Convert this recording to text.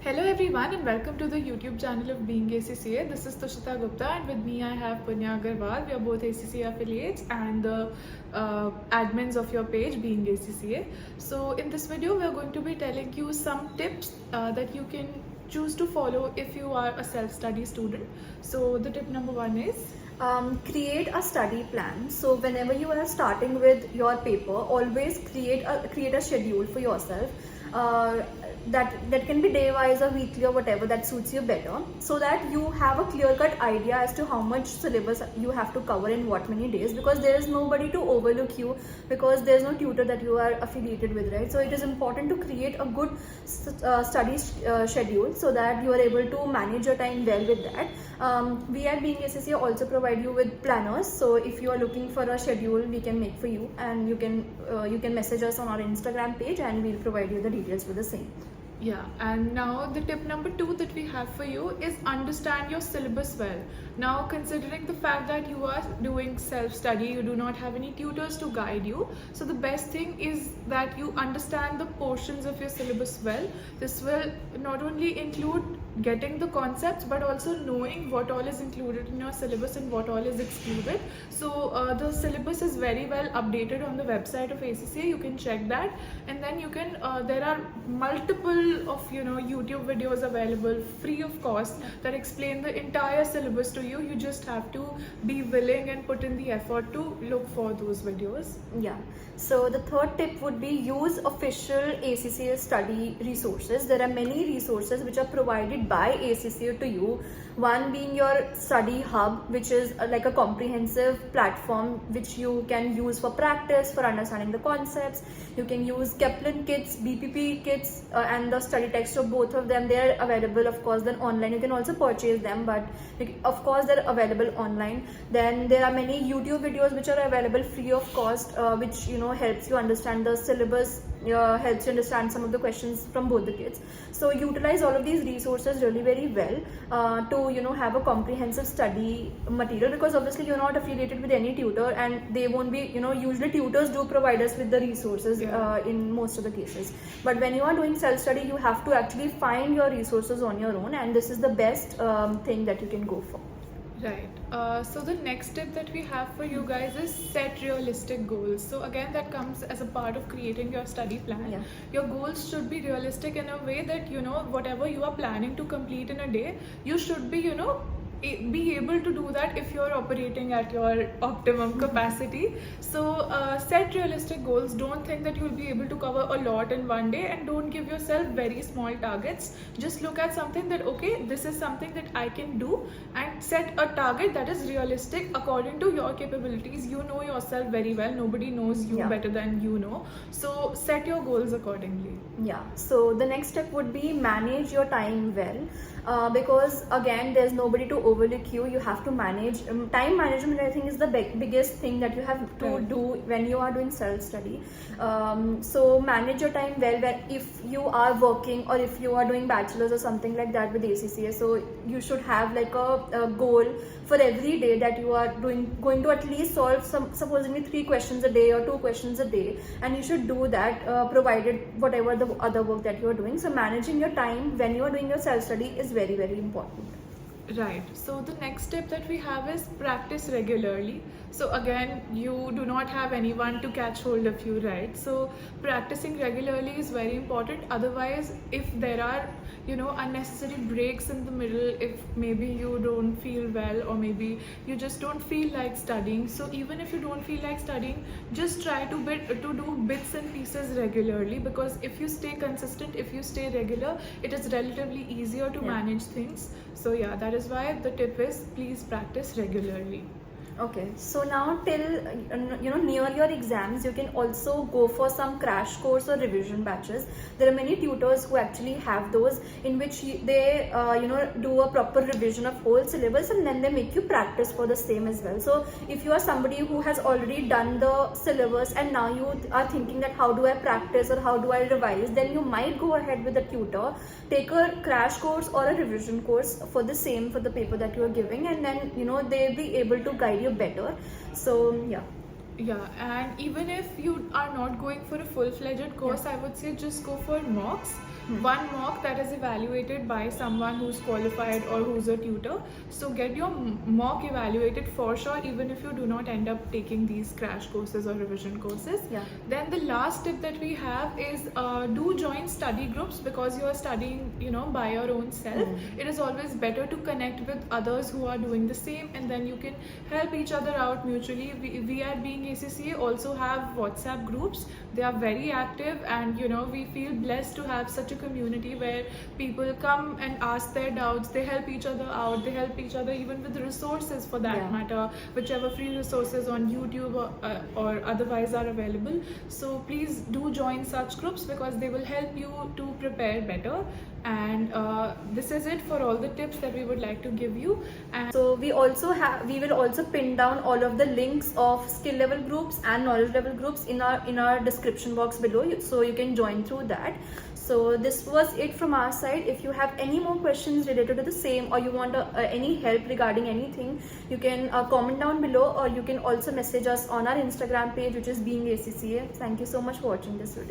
Hello everyone and welcome to the YouTube channel of Being ACCA. This is Tushita Gupta and with me I have Punya Agarwal. We are both ACCA affiliates and the admins of your page Being ACCA. So in this video we are going to be telling you some tips that you can choose to follow if you are a self-study student. So the tip number one is create a study plan. So whenever you are starting with your paper, always create a schedule for yourself. That can be day wise or weekly or whatever that suits you better, so that you have a clear cut idea as to how much syllabus you have to cover in what many days, because there is nobody to overlook you, because there is no tutor that you are affiliated with, right? So it is important to create a good study schedule so that you are able to manage your time well with that. We at Being ACCA also provide you with planners, so if you are looking for a schedule we can make for you, and you can message us on our Instagram page and we'll provide you the details for the same. Yeah, and now the tip number two that we have for you is understand your syllabus well. Now, considering the fact that you are doing self-study, you do not have any tutors to guide you, so the best thing is that you understand the portions of your syllabus well. This will not only include getting the concepts but also knowing what all is included in your syllabus and what all is excluded. So the syllabus is very well updated on the website of ACCA. You can check that, and then you can there are multiple of YouTube videos available free of cost that explain the entire syllabus to you. You just have to be willing and put in the effort to look for those videos. Yeah, so the third tip would be use official ACCA study resources. There are many resources which are provided by ACCA to you. One being your study hub, which is like a comprehensive platform which you can use for practice, for understanding the concepts. You can use Kaplan kits, BPP kits, and the study text. So both of them, they are available, of course, then online. You can also purchase them, but of course they're available online. Then there are many YouTube videos which are available free of cost, which helps you understand the syllabus, helps you understand some of the questions from both the kits. So utilize all of these resources really very well to have a comprehensive study material, because obviously you're not affiliated with any tutor, and they won't be, usually tutors do provide us with the resources in most of the cases, but when you are doing self-study you have to actually find your resources on your own, and this is the best thing that you can go for. Right. So the next tip that we have for you guys is set realistic goals. So again, that comes as a part of creating your study plan. Yeah. Your goals should be realistic in a way that whatever you are planning to complete in a day, you should be be able to do that if you're operating at your optimum capacity. So set realistic goals. Don't think that you'll be able to cover a lot in one day, and don't give yourself very small targets. Just look at something that, okay, this is something that I can do, and set a target that is realistic according to your capabilities. You know yourself very well. Nobody knows you better than you know. So set your goals accordingly. Yeah, so the next step would be manage your time well, because again there's nobody to overlook you. You have to manage time management. I think is the biggest thing that you have to do when you are doing self-study. So manage your time well. If you are working or if you are doing bachelor's or something like that with ACCA, so you should have like a goal for every day that you are going to at least solve supposedly 3 questions a day or 2 questions a day, and you should do that provided whatever the other work that you are doing. So managing your time when you are doing your self-study is very, very important. Right. So the next step that we have is practice regularly. So again, you do not have anyone to catch hold of you, right? So practicing regularly is very important. Otherwise, if there are unnecessary breaks in the middle, if maybe you don't feel well or maybe you just don't feel like studying, so even if you don't feel like studying, just try to do bits and pieces regularly, because if you stay consistent, if you stay regular, it is relatively easier to manage things. So yeah, that is why the tip is please practice regularly. Okay, so now till near your exams, you can also go for some crash course or revision batches. There are many tutors who actually have those, in which they do a proper revision of whole syllabus, and then they make you practice for the same as well. So if you are somebody who has already done the syllabus and now you are thinking that how do I practice or how do I revise, then you might go ahead with a tutor, take a crash course or a revision course for the same, for the paper that you are giving, and then they'll be able to guide you better. So yeah, and even if you are not going for a full-fledged course, I would say just go for mocks. one mock that is evaluated by someone who's qualified or who's a tutor. So get your mock evaluated for sure, even if you do not end up taking these crash courses or revision courses. Yeah. Then the last tip that we have is do join study groups, because you are studying, by your own self. It is always better to connect with others who are doing the same, and then you can help each other out mutually. We at Being ACCA also have WhatsApp groups. They are very active, and we feel blessed to have such a community where people come and ask their doubts. They help each other out. They help each other even with resources, for that matter, whichever free resources on YouTube or otherwise are available. So please do join such groups, because they will help you to prepare better. And this is it for all the tips that we would like to give you. And so we will also pin down all of the links of skill level groups and knowledge level groups in our description box below, so you can join through that. So this was it from our side. If you have any more questions related to the same, or you want any help regarding anything, you can comment down below, or you can also message us on our Instagram page, which is Being ACCA. Thank you so much for watching this video.